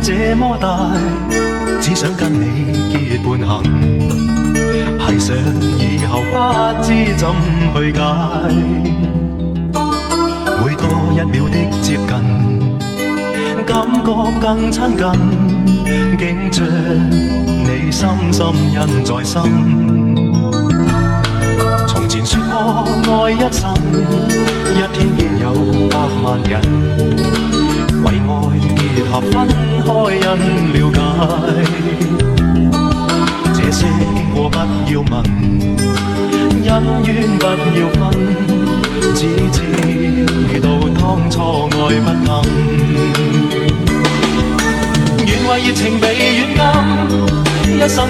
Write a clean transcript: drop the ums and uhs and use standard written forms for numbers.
這麼大，只想跟你結伴行，繫上以後不知怎去解。每多一秒的接近，感覺更親近，竟將你深深印在心。從前說過愛一生，一天見有百萬人，為愛結合分開因了解。這些經過不要問，恩怨不要分，只知道當初愛不能。願為熱情被軟禁，一生。